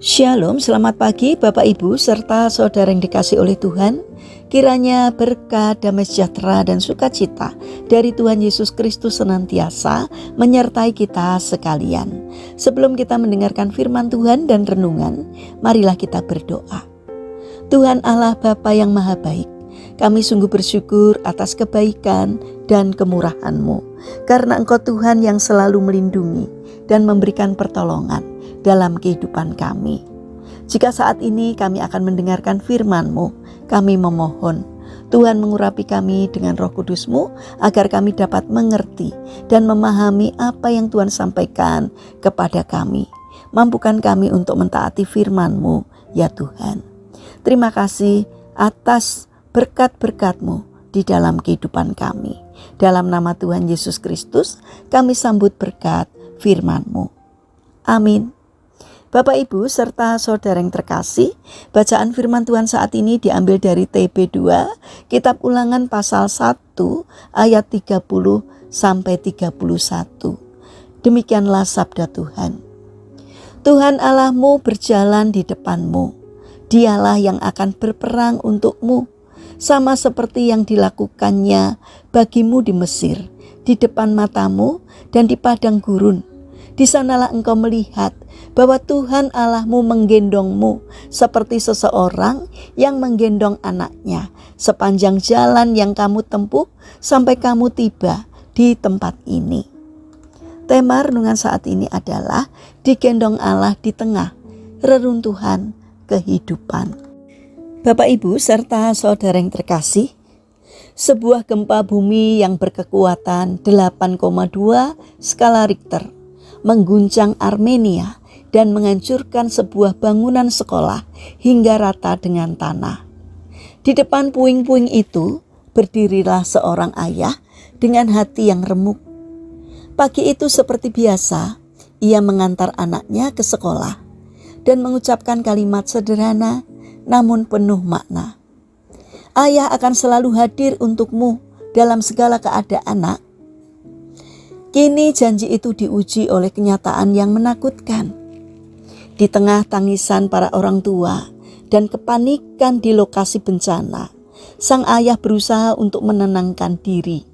Shalom, selamat pagi Bapak Ibu serta saudara yang dikasih oleh Tuhan. Kiranya berkat, damai sejahtera dan sukacita dari Tuhan Yesus Kristus senantiasa menyertai kita sekalian. Sebelum kita mendengarkan firman Tuhan dan renungan, marilah kita berdoa. Tuhan Allah Bapa yang Maha Baik, kami sungguh bersyukur atas kebaikan dan kemurahan-Mu, karena Engkau Tuhan yang selalu melindungi dan memberikan pertolongan dalam kehidupan kami. Jika saat ini kami akan mendengarkan firman-Mu, kami memohon Tuhan mengurapi kami dengan Roh Kudus-Mu agar kami dapat mengerti dan memahami apa yang Tuhan sampaikan kepada kami. Mampukan kami untuk mentaati firman-Mu, ya Tuhan. Terima kasih atas berkat-berkat-Mu di dalam kehidupan kami. Dalam nama Tuhan Yesus Kristus, kami sambut berkat firman-Mu. Amin. Bapak Ibu serta saudara yang terkasih, bacaan firman Tuhan saat ini diambil dari TB2, Kitab Ulangan pasal 1 ayat 30 sampai 31. Demikianlah sabda Tuhan. Tuhan Allahmu berjalan di depanmu, Dialah yang akan berperang untukmu, sama seperti yang dilakukannya bagimu di Mesir, di depan matamu dan di padang gurun. Di sanalah engkau melihat bahwa Tuhan Allahmu menggendongmu seperti seseorang yang menggendong anaknya sepanjang jalan yang kamu tempuh sampai kamu tiba di tempat ini. Tema renungan saat ini adalah digendong Allah di tengah reruntuhan kehidupan. Bapak Ibu serta saudara yang terkasih, sebuah gempa bumi yang berkekuatan 8,2 skala Richter mengguncang Armenia dan menghancurkan sebuah bangunan sekolah hingga rata dengan tanah. Di depan puing-puing itu berdirilah seorang ayah dengan hati yang remuk. Pagi itu seperti biasa, ia mengantar anaknya ke sekolah dan mengucapkan kalimat sederhana namun penuh makna. Ayah akan selalu hadir untukmu dalam segala keadaan, nak. Kini janji itu diuji oleh kenyataan yang menakutkan. Di tengah tangisan para orang tua dan kepanikan di lokasi bencana, sang ayah berusaha untuk menenangkan diri.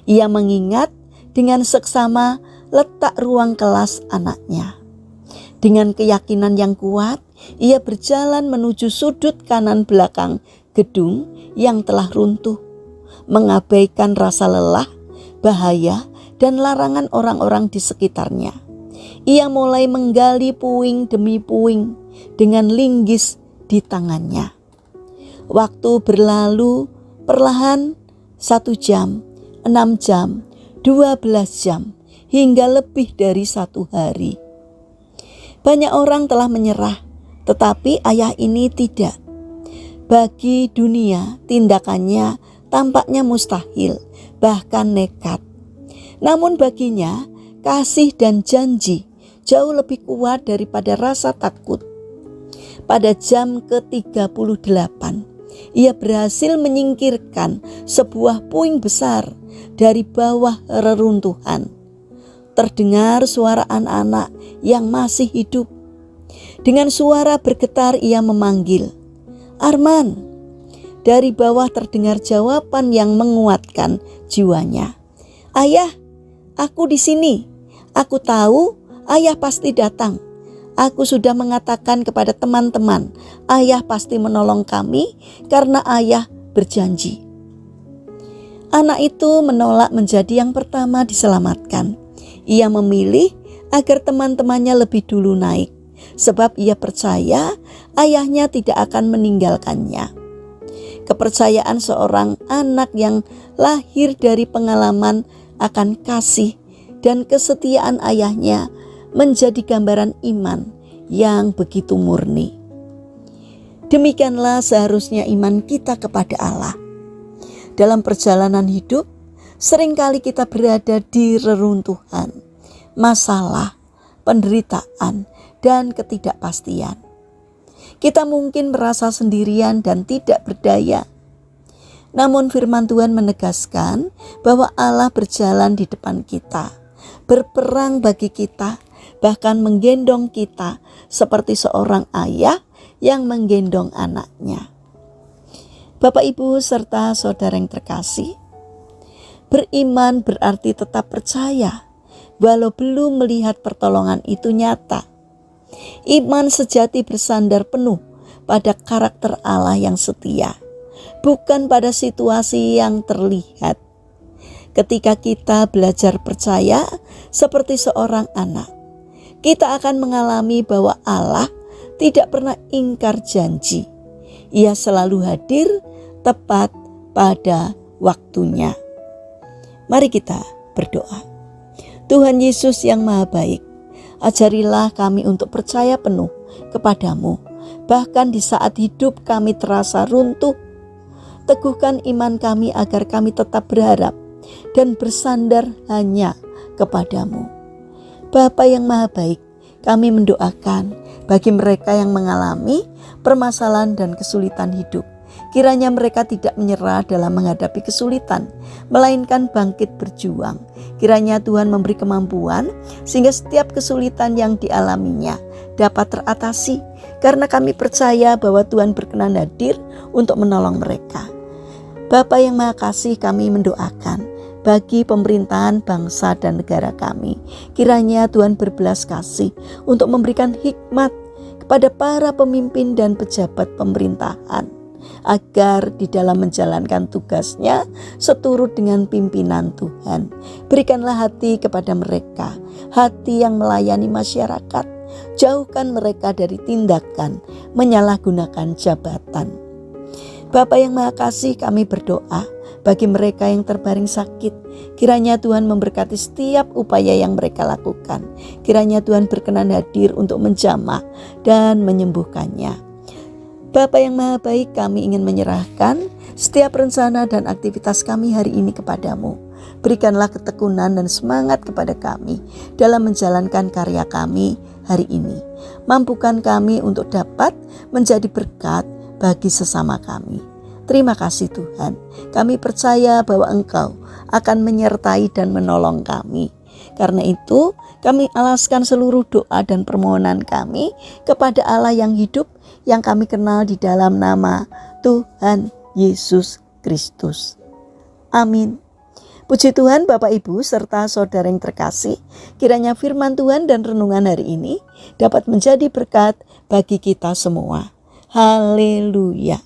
Ia mengingat dengan seksama letak ruang kelas anaknya. Dengan keyakinan yang kuat, ia berjalan menuju sudut kanan belakang gedung yang telah runtuh, mengabaikan rasa lelah, bahaya, dan larangan orang-orang di sekitarnya. Ia mulai menggali puing demi puing dengan linggis di tangannya. Waktu berlalu perlahan, 1 jam, 6 jam, 12 jam, hingga lebih dari 1 hari. Banyak orang telah menyerah, tetapi ayah ini tidak. Bagi dunia, tindakannya tampaknya mustahil, bahkan nekat. Namun baginya, kasih dan janji jauh lebih kuat daripada rasa takut. Pada jam ke-38, ia berhasil menyingkirkan sebuah puing besar dari bawah reruntuhan. Terdengar suara anak-anak yang masih hidup. Dengan suara bergetar ia memanggil, "Arman." Dari bawah terdengar jawaban yang menguatkan jiwanya. "Ayah, aku di sini. Aku tahu ayah pasti datang. Aku sudah mengatakan kepada teman-teman, ayah pasti menolong kami karena ayah berjanji." Anak itu menolak menjadi yang pertama diselamatkan. Ia memilih agar teman-temannya lebih dulu naik, sebab ia percaya ayahnya tidak akan meninggalkannya. Kepercayaan seorang anak yang lahir dari pengalaman akan kasih dan kesetiaan ayahnya menjadi gambaran iman yang begitu murni. Demikianlah seharusnya iman kita kepada Allah. Dalam perjalanan hidup, seringkali kita berada di reruntuhan, masalah, penderitaan, dan ketidakpastian. Kita mungkin merasa sendirian dan tidak berdaya. Namun firman Tuhan menegaskan bahwa Allah berjalan di depan kita, berperang bagi kita, bahkan menggendong kita seperti seorang ayah yang menggendong anaknya. Bapak, Ibu, serta saudara yang terkasih, beriman berarti tetap percaya walau belum melihat pertolongan itu nyata. Iman sejati bersandar penuh pada karakter Allah yang setia, bukan pada situasi yang terlihat. Ketika kita belajar percaya seperti seorang anak, kita akan mengalami bahwa Allah tidak pernah ingkar janji. Ia selalu hadir tepat pada waktunya. Mari kita berdoa. Tuhan Yesus yang Maha Baik, ajarilah kami untuk percaya penuh kepadamu, bahkan di saat hidup kami terasa runtuh. Teguhkan iman kami agar kami tetap berharap dan bersandar hanya kepadamu. Bapa yang Maha Baik, kami mendoakan bagi mereka yang mengalami permasalahan dan kesulitan hidup. Kiranya mereka tidak menyerah dalam menghadapi kesulitan, melainkan bangkit berjuang. Kiranya Tuhan memberi kemampuan sehingga setiap kesulitan yang dialaminya dapat teratasi, karena kami percaya bahwa Tuhan berkenan hadir untuk menolong mereka. Bapa yang Maha Kasih, kami mendoakan bagi pemerintahan bangsa dan negara kami. Kiranya Tuhan berbelas kasih untuk memberikan hikmat kepada para pemimpin dan pejabat pemerintahan, agar di dalam menjalankan tugasnya seturut dengan pimpinan Tuhan. Berikanlah hati kepada mereka, hati yang melayani masyarakat. Jauhkan mereka dari tindakan menyalahgunakan jabatan. Bapa yang Maha Kasih, kami berdoa bagi mereka yang terbaring sakit. Kiranya Tuhan memberkati setiap upaya yang mereka lakukan. Kiranya Tuhan berkenan hadir untuk menjamah dan menyembuhkannya. Bapa yang Maha Baik, kami ingin menyerahkan setiap rencana dan aktivitas kami hari ini kepadamu. Berikanlah ketekunan dan semangat kepada kami dalam menjalankan karya kami hari ini. Mampukan kami untuk dapat menjadi berkat bagi sesama kami. Terima kasih Tuhan, kami percaya bahwa Engkau akan menyertai dan menolong kami. Karena itu kami alaskan seluruh doa dan permohonan kami kepada Allah yang hidup, yang kami kenal di dalam nama Tuhan Yesus Kristus. Amin. Puji Tuhan, Bapak, Ibu, serta saudara yang terkasih, kiranya firman Tuhan dan renungan hari ini dapat menjadi berkat bagi kita semua. Haleluya.